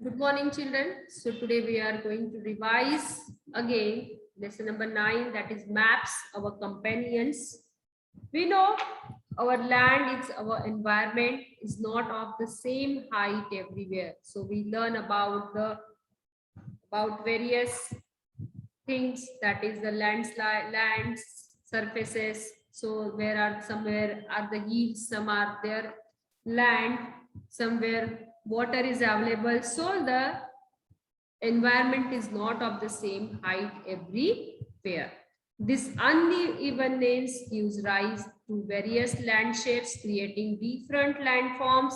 Good morning, children. So today we are going to revise again lesson number 9, that is maps, our companions. We know our land is our environment is not of the same height everywhere. So we learn about various things, that is the landslide, lands, surfaces. So where are somewhere are the hills, some are there land, somewhere water is available. So the environment is not of the same height everywhere. This unevenness gives rise to various land shapes, creating different landforms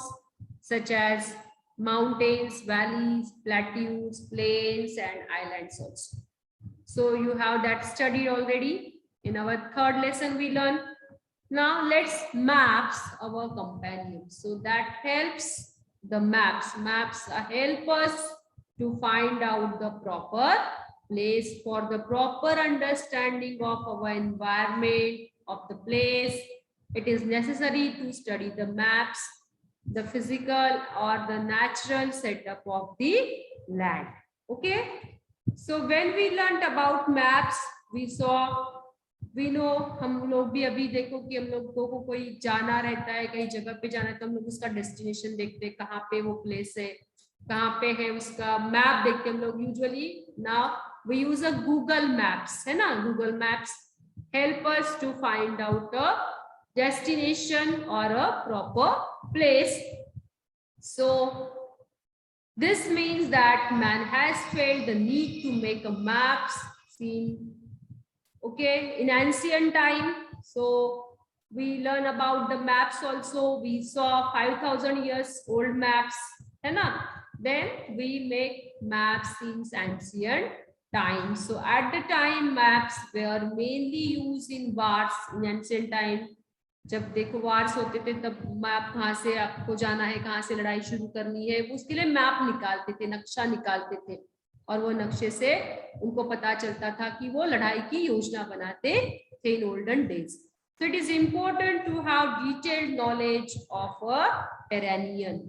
such as mountains, valleys, plateaus, plains, and islands also. So you have that studied already. In our third lesson we learn. Now let's maps our companions. So that helps the maps. Maps help us to find out the proper place for the proper understanding of our environment, of the place. It is necessary to study the maps, the physical or the natural setup of the land. Okay. So when we learned about maps, we know हम लोग भी अभी देखो कि हम लोगों को कोई जाना रहता है, कहीं जगह पे जाना है तो हम लोग उसका डेस्टिनेशन देखते हैं, कहाँ पे वो प्लेस है, कहाँ पे है, उसका मैप देखते हैं हम लोग usually. Now we use a Google Maps, है ना. Google Maps help us to find out a destination or a proper place. So this means that man has felt the need to make a maps seen, okay, in ancient time. So we learn about the maps also. We saw 5,000 years old maps, है ना. Then we make maps in ancient times. So at the time maps were mainly used in wars in ancient time. जब देखो wars होते थे तब map कहाँ से आपको जाना है, कहाँ से लड़ाई शुरू करनी है, उसके लिए मैप निकालते थे, नक्शा निकालते थे, और वो नक्शे से उनको पता चलता था कि वो लड़ाई की योजना बनाते थे in olden days. So it is important to have detailed knowledge of a terrain.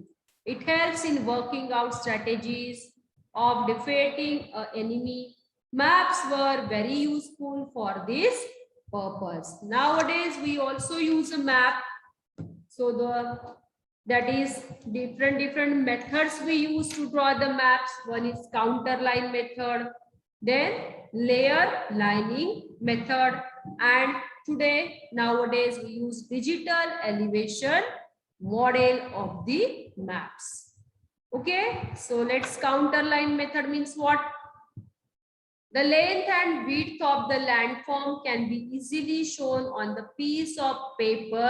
It helps in working out strategies of defeating an enemy. Maps were very useful for this purpose. Nowadays we also use a map. So that is different methods we use to draw the maps. One is counter line method, then layer lining method, and nowadays we use digital elevation model of the maps. Okay, so let's counter line method means what? The length and width of the landform can be easily shown on the piece of paper.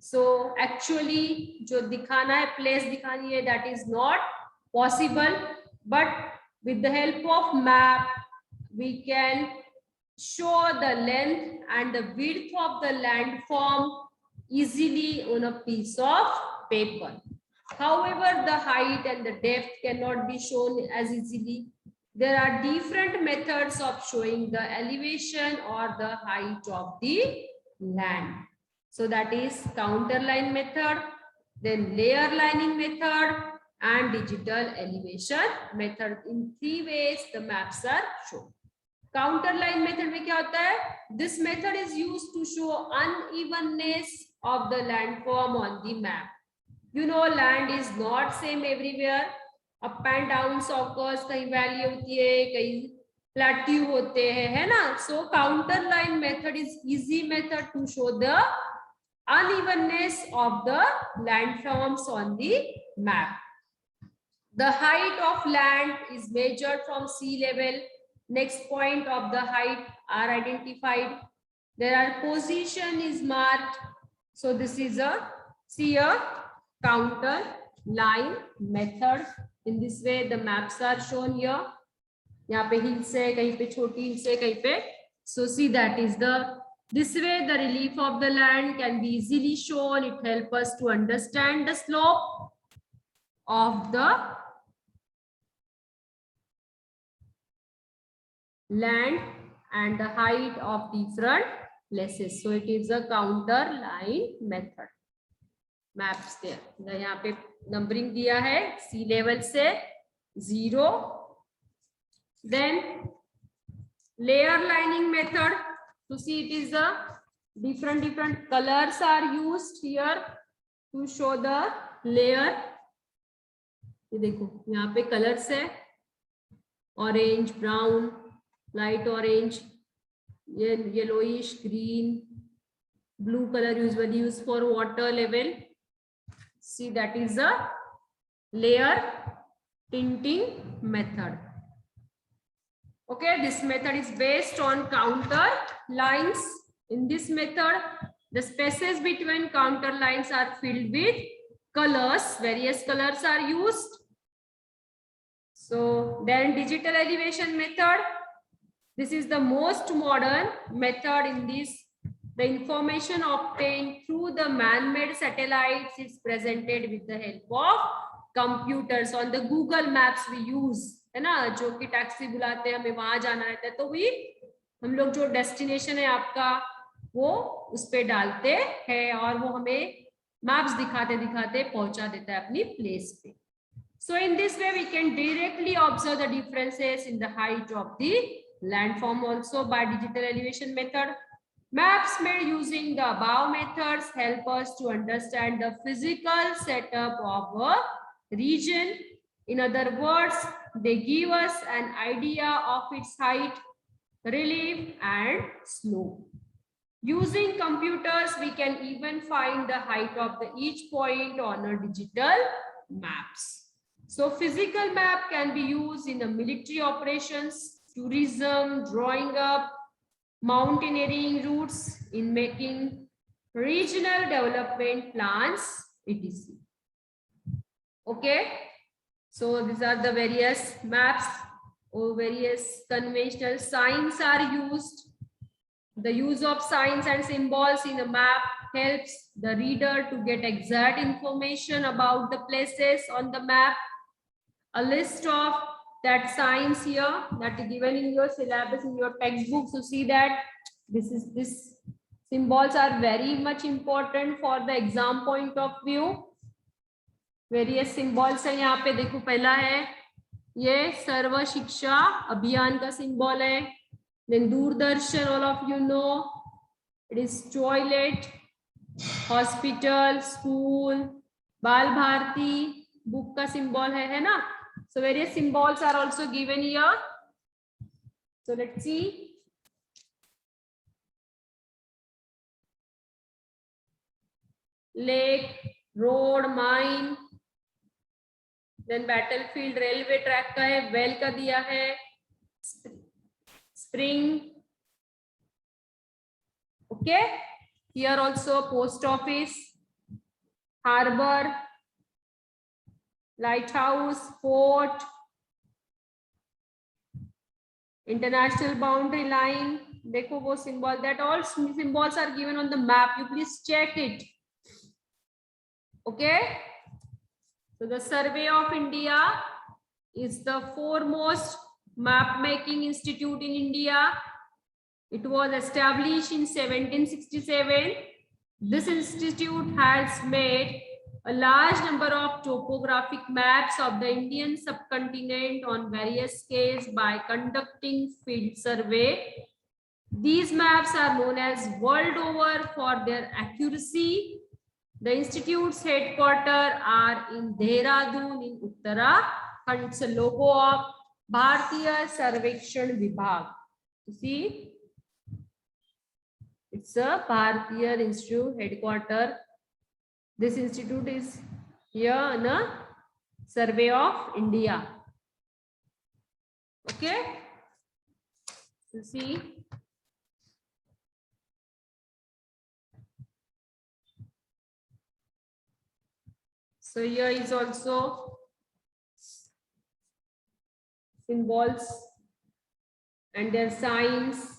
So actually जो दिखाना है, place दिखानी है, that is not possible, but with the help of map we can show the length and the width of the landform easily on a piece of paper. However, the height and the depth cannot be shown as easily. There are different methods of showing the elevation or the height of the land. So that is counter line method, then layer lining method, and digital elevation method. In 3 ways the maps are shown. Counter line method में क्या होता है? This method is used to show unevenness of the landform on the map. You know, land is not same everywhere. Up and downs occurs, कहीं valley होती है, कहीं plateau होते हैं, है ना. So counter line method is easy method to show the unevenness of the landforms on the map. The height of land is measured from sea level. Next point of the height are identified. There are position is marked. So this is a counter line method. In this way the maps are shown here. यहाँ पे hills है, कहीं पे छोटी hills है, कहीं पे. So see, that is this way the relief of the land can be easily shown. It helps us to understand the slope of the land and the height of different places. So it is a counter line method. Maps there. यहाँ पे numbering दिया है सी level से 0. Then layer lining method. To see, it is the different colors are used here to show the layer. ये देखो यहाँ पे colours है, orange, brown, light orange, yellowish, green, blue color usually used for water level. See, that is a layer tinting method. Okay, this method is based on counter lines. In this method, the spaces between counter lines are filled with colors. Various colors are used. So then digital elevation method. This is the most modern method. In this, the information obtained through the man-made satellites is presented with the help of computers. On the Google Maps we use, है ना, जो कि taxi बुलाते हैं, हमें वहां जाना रहता है, तो भी हम लोग जो डेस्टिनेशन है आपका वो उस पे डालते हैं और वो हमें मैप्स दिखाते दिखाते पहुंचा देता है अपनी प्लेस पे. So in this way we can directly observe the differences in the height of the landform also by digital elevation method. Maps made using the above methods help us to understand the physical setup of a region. In other words, they give us an idea of its height, relief, and slope. Using computers, we can even find the height of each point on a digital maps. So physical map can be used in the military operations, tourism, drawing up mountaineering routes, in making regional development plans, etc. Okay, so these are the various maps or various conventional signs are used. The use of signs and symbols in a map helps the reader to get exact information about the places on the map. A list of that signs here that is given in your syllabus, in your textbooks. So see that this symbols are very much important for the exam point of view. Various symbols है यहाँ पे, देखो पहला है ये सर्व शिक्षा अभियान का सिंबल है. Then Doordarshan, all of you know, it is toilet, hospital, school. बाल भारती बुक का सिंबल है ना. So various symbols are also given here. So let's see. Lake, road, mine. Then battlefield, railway track का है, well का दिया है, spring. Okay. Here also post office, harbor, lighthouse, fort, international boundary line. देखो वो symbol, that all symbols are given on the map. You please check it. Okay. So the Survey of India is the foremost map making institute in India. It was established in 1767. This institute has made a large number of topographic maps of the Indian subcontinent on various scales by conducting field survey. These maps are known as world over for their accuracy. The institute's headquarters are in Dehradun in Uttarakhand. It's a logo of Bharatiya Sarvekshan Vibhag. You see, it's a Bharatiya Institute headquarters. This institute is here in a Survey of India. Okay, you see. So here is also symbols and their signs.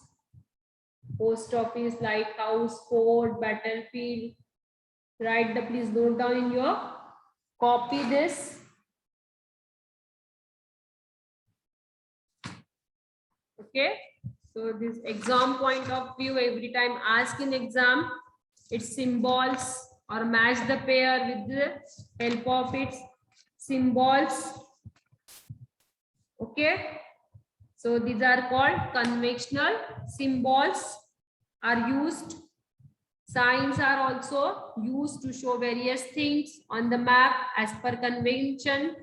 Post office, lighthouse, fort, battlefield. Write the, please note down in your copy this. Okay. So this exam point of view, every time ask in exam, its symbols or match the pair with the help of its symbols. Okay, so these are called conventional symbols are used. Signs are also used to show various things on the map as per convention.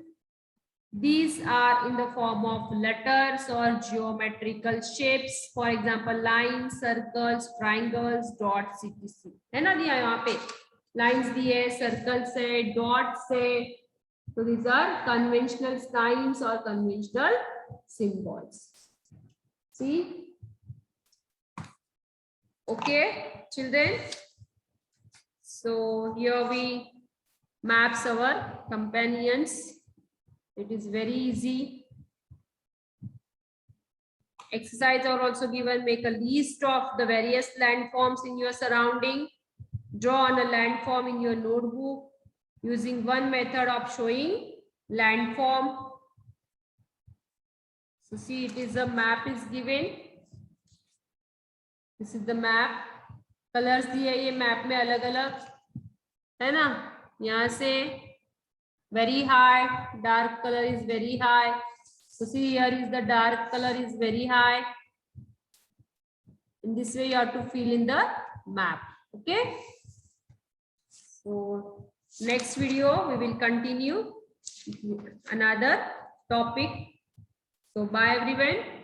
These are in the form of letters or geometrical shapes. For example, lines, circles, triangles, dots, etc. है ना दिया यहाँ पे lines दिए, circles है, dots है. So these are conventional signs or conventional symbols. See? Okay, children. So here we maps our companions. It is very easy. Exercise are also given. Make a list of the various landforms in your surrounding. Draw on a landform in your notebook using one method of showing landform. So see, it is a map is given. This is the map. Colors दिए ये map में अलग अलग है ना. यहाँ से very high, dark color is very high. So see, here is the dark color is very high. In this way you have to fill in the map. Okay, so next video we will continue another topic. So bye everyone.